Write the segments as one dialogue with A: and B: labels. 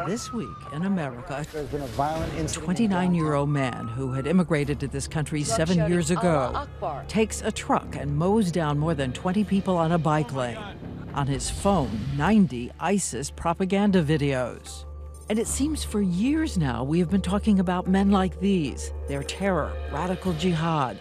A: This week in America,
B: There's been a violent
A: a
B: incident.
A: 29-year-old man who had immigrated to this country 7 years ago takes a truck and mows down more than 20 people on a bike lane. On his phone, 90 ISIS propaganda videos. And it seems for years now we have been talking about men like these, their terror, radical jihad.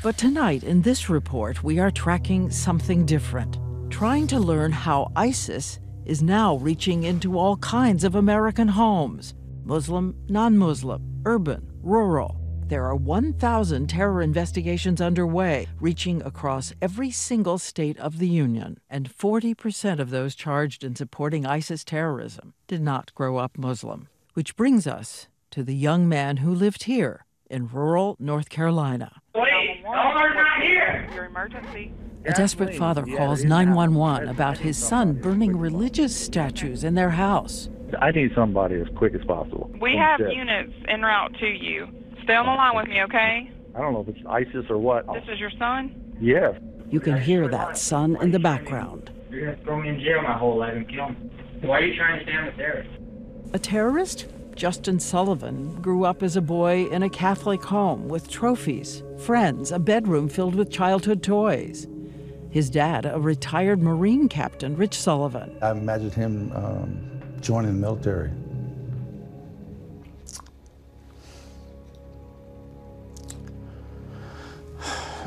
A: But tonight in this report, we are tracking something different, trying to learn how ISIS is now reaching into all kinds of American homes, Muslim, non-Muslim, urban, rural. There are 1,000 terror investigations underway, reaching across every single state of the Union. And 40% of those charged in supporting ISIS terrorism did not grow up Muslim. Which brings us to the young man who lived here in rural North Carolina.
C: Please, Elmer's not here.
D: Your emergency.
A: A desperate father calls 911 about his son burning religious statues in their house.
E: I need somebody as quick as possible.
D: We have units en route to you. Stay on the line with me, okay?
E: I don't know if it's ISIS or what.
D: This is your son?
E: Yes.
A: You can hear that son in the background.
C: You're going to throw me in jail my whole life and kill me. Why are you trying to stay on the terrorist?
A: A terrorist? Justin Sullivan grew up as a boy in a Catholic home with trophies, friends, a bedroom filled with childhood toys. His dad, a retired Marine captain, Rich Sullivan.
B: I imagined him joining the military.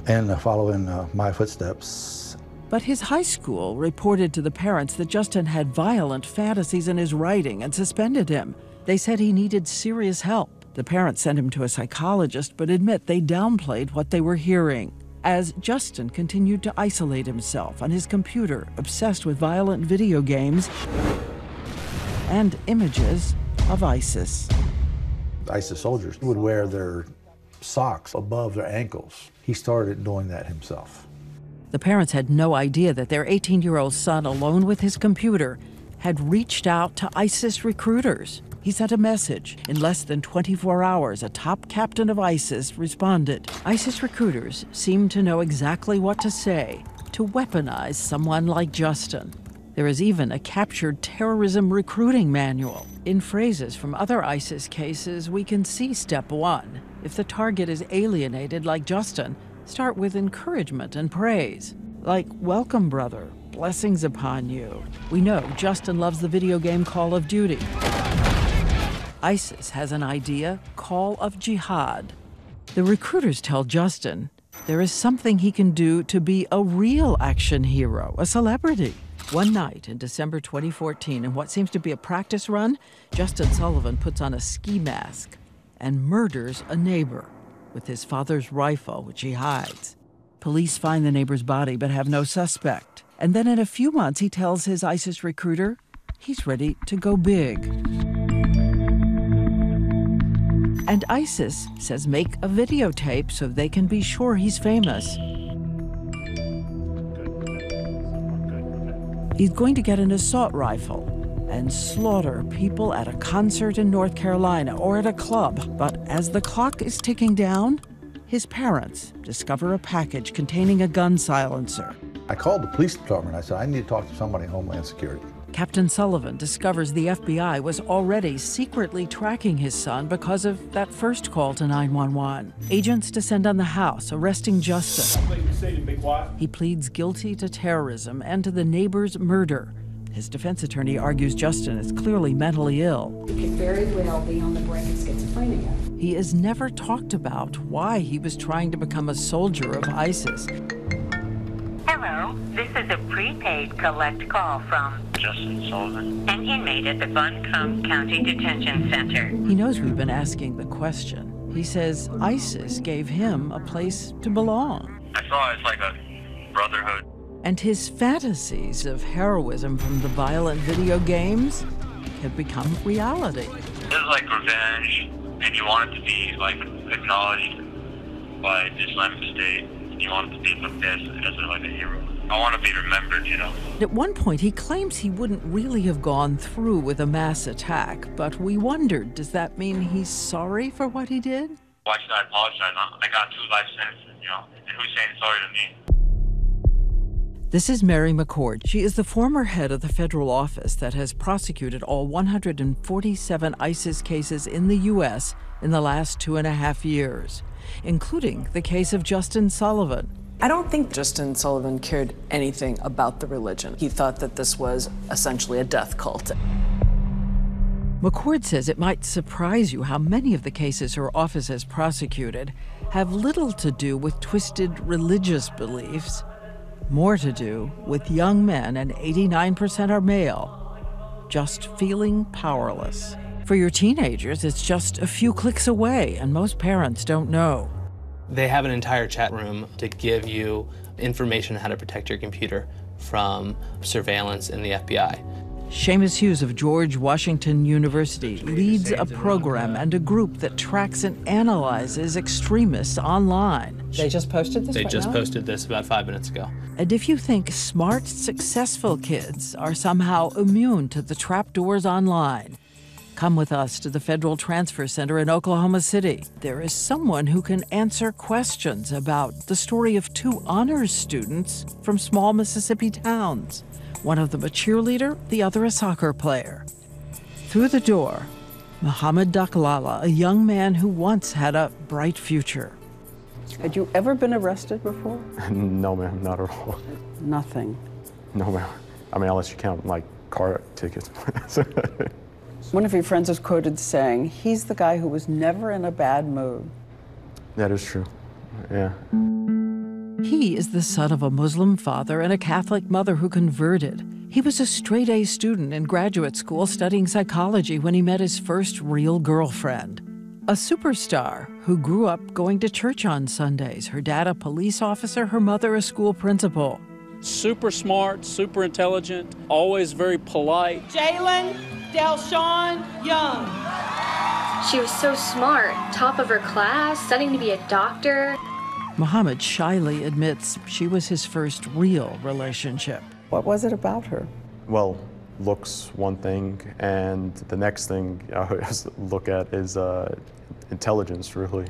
B: And following my footsteps.
A: But his high school reported to the parents that Justin had violent fantasies in his writing and suspended him. They said he needed serious help. The parents sent him to a psychologist, but admit they downplayed what they were hearing. As Justin continued to isolate himself on his computer, obsessed with violent video games and images of ISIS.
B: ISIS soldiers would wear their socks above their ankles. He started doing that himself.
A: The parents had no idea that their 18-year-old son, alone with his computer, had reached out to ISIS recruiters. He sent a message. In less than 24 hours, a top captain of ISIS responded. ISIS recruiters seemed to know exactly what to say to weaponize someone like Justin. There is even a captured terrorism recruiting manual. In phrases from other ISIS cases, we can see step one. If the target is alienated like Justin, start with encouragement and praise. Like, welcome, brother, blessings upon you. We know Justin loves the video game Call of Duty. ISIS has an idea, Call of Jihad. The recruiters tell Justin there is something he can do to be a real action hero, a celebrity. One night in December 2014, in what seems to be a practice run, Justin Sullivan puts on a ski mask and murders a neighbor with his father's rifle, which he hides. Police find the neighbor's body but have no suspect. And then in a few months, he tells his ISIS recruiter he's ready to go big. And ISIS says make a videotape so they can be sure he's famous. He's going to get an assault rifle and slaughter people at a concert in North Carolina or at a club. But as the clock is ticking down, his parents discover a package containing a gun silencer.
B: I called the police department. I said, I need to talk to somebody in Homeland Security.
A: Captain Sullivan discovers the FBI was already secretly tracking his son because of that first call to 911. Agents descend on the house, arresting Justin. He pleads guilty to terrorism and to the neighbor's murder. His defense attorney argues Justin is clearly mentally ill.
F: He could very well be on the brink of schizophrenia.
A: He is never talked about why he was trying to become a soldier of ISIS.
G: Hello, this is a prepaid collect call from
C: Justin Sullivan.
G: an inmate at the Buncombe County Detention Center.
A: He knows we've been asking the question. He says ISIS gave him a place to belong.
C: I saw it's like a brotherhood.
A: And his fantasies of heroism from the violent video games have become reality.
C: This is like revenge, and you want it to be like acknowledged by the Islamic State. You want it to be looked at as like a hero. I want to be remembered, you know.
A: At one point, he claims he wouldn't really have gone through with a mass attack, but we wondered, does that mean he's sorry for what he did?
C: Why should I apologize? I got 2 life sentences, you know, and who's saying sorry to me?
A: This is Mary McCord. She is the former head of the federal office that has prosecuted all 147 ISIS cases in the U.S. in the last 2.5 years, including the case of Justin Sullivan.
H: I don't think Justin Sullivan cared anything about the religion. He thought that this was essentially a death cult.
A: McCord says it might surprise you how many of the cases her office has prosecuted have little to do with twisted religious beliefs, more to do with young men, and 89% are male, just feeling powerless. For your teenagers, it's just a few clicks away, and most parents don't know.
I: They have an entire chat room to give you information on how to protect your computer from surveillance in the FBI.
A: Seamus Hughes of George Washington University leads a program and a group that tracks and analyzes extremists online.
H: They just posted this
I: They
H: right
I: just
H: now?
I: posted this about 5 minutes ago.
A: And if you think smart, successful kids are somehow immune to the trapdoors online, come with us to the Federal Transfer Center in Oklahoma City. There is someone who can answer questions about the story of 2 honors students from small Mississippi towns. One of them a cheerleader, the other a soccer player. Through the door, Muhammad Dakhlalla, a young man who once had a bright future.
J: Had you ever been arrested before?
E: No, ma'am, not at all.
J: Nothing.
E: No, ma'am. I mean, unless you count, like, car tickets.
J: One of your friends was quoted saying, "He's the guy who was never in a bad mood."
E: That is true, yeah.
A: He is the son of a Muslim father and a Catholic mother who converted. He was a straight-A student in graduate school studying psychology when he met his first real girlfriend. A superstar who grew up going to church on Sundays. Her dad a police officer, her mother a school principal.
K: Super smart, super intelligent, always very polite.
L: Jaelyn Delshaun Young.
M: She was so smart, top of her class, studying to be a doctor.
A: Muhammad shyly admits she was his first real relationship.
J: What was it about her?
E: Well, looks one thing, and the next thing I always look at is intelligence, really.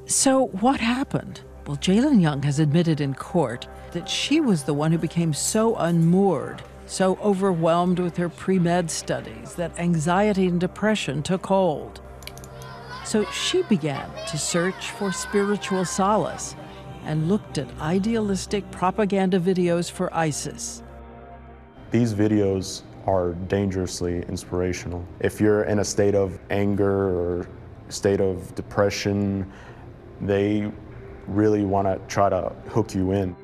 A: So what happened? Well, Jaelyn Young has admitted in court that she was the one who became so unmoored, so overwhelmed with her pre-med studies that anxiety and depression took hold. So she began to search for spiritual solace and looked at idealistic propaganda videos for ISIS.
E: These videos are dangerously inspirational. If you're in a state of anger or state of depression, they really want to try to hook you in.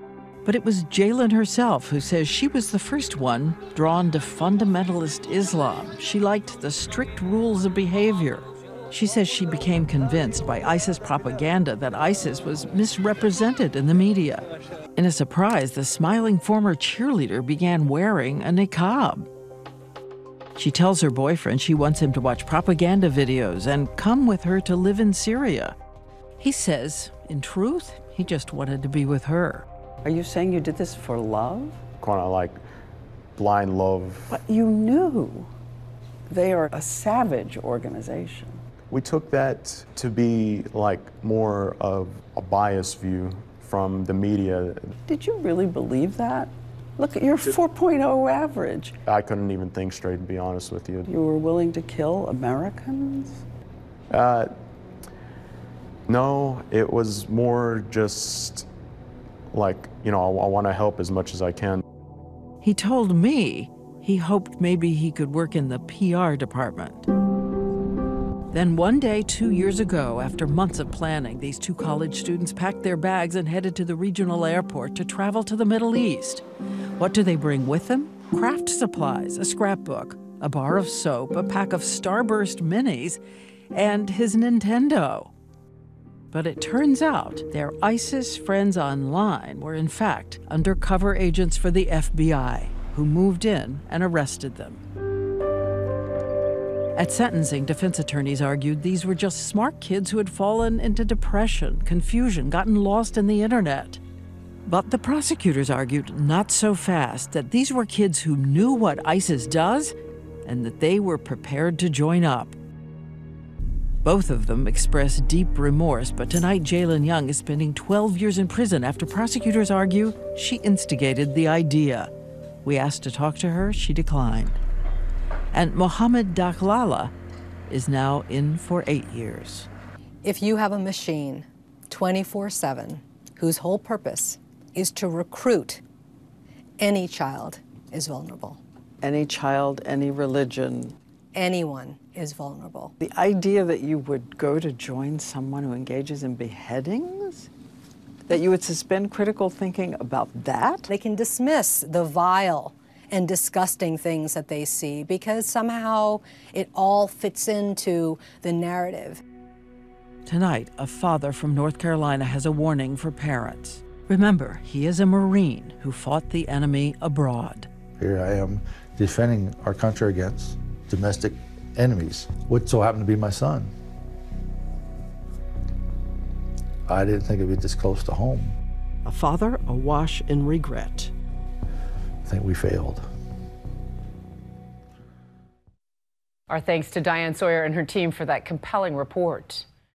A: But it was Jaelyn herself who says she was the first one drawn to fundamentalist Islam. She liked the strict rules of behavior. She says she became convinced by ISIS propaganda that ISIS was misrepresented in the media. In a surprise, the smiling former cheerleader began wearing a niqab. She tells her boyfriend she wants him to watch propaganda videos and come with her to live in Syria. He says, in truth, he just wanted to be with her.
J: Are you saying you did this for love?
E: Kind of like blind love.
J: But you knew they are a savage organization.
E: We took that to be like more of a biased view from the media.
J: Did you really believe that? Look at your 4.0 average.
E: I couldn't even think straight, to be honest with you.
J: You were willing to kill Americans?
E: No, it was more just like, you know, I want to help as much as I can.
A: He told me he hoped maybe he could work in the PR department. Then one day, 2 years ago, after months of planning, these 2 college students packed their bags and headed to the regional airport to travel to the Middle East. What do they bring with them? Craft supplies, a scrapbook, a bar of soap, a pack of Starburst minis, and his Nintendo. But it turns out their ISIS friends online were in fact undercover agents for the FBI who moved in and arrested them. At sentencing, defense attorneys argued these were just smart kids who had fallen into depression, confusion, gotten lost in the internet. But the prosecutors argued not so fast, that these were kids who knew what ISIS does and that they were prepared to join up. Both of them express deep remorse, but tonight Jaelyn Young is spending 12 years in prison after prosecutors argue she instigated the idea. We asked to talk to her, she declined. And Mohammed Dakhlalla is now in for 8 years.
N: If you have a machine 24/7 whose whole purpose is to recruit, any child is vulnerable.
J: Any child, any religion.
N: Anyone is vulnerable.
J: The idea that you would go to join someone who engages in beheadings? That you would suspend critical thinking about that?
N: They can dismiss the vile and disgusting things that they see because somehow it all fits into the narrative.
A: Tonight, a father from North Carolina has a warning for parents. Remember, he is a Marine who fought the enemy abroad.
B: Here I am defending our country against domestic enemies. What so happened to be my son? I didn't think it'd be this close to home.
A: A father awash in regret.
B: I think we failed.
O: Our thanks to Diane Sawyer and her team for that compelling report.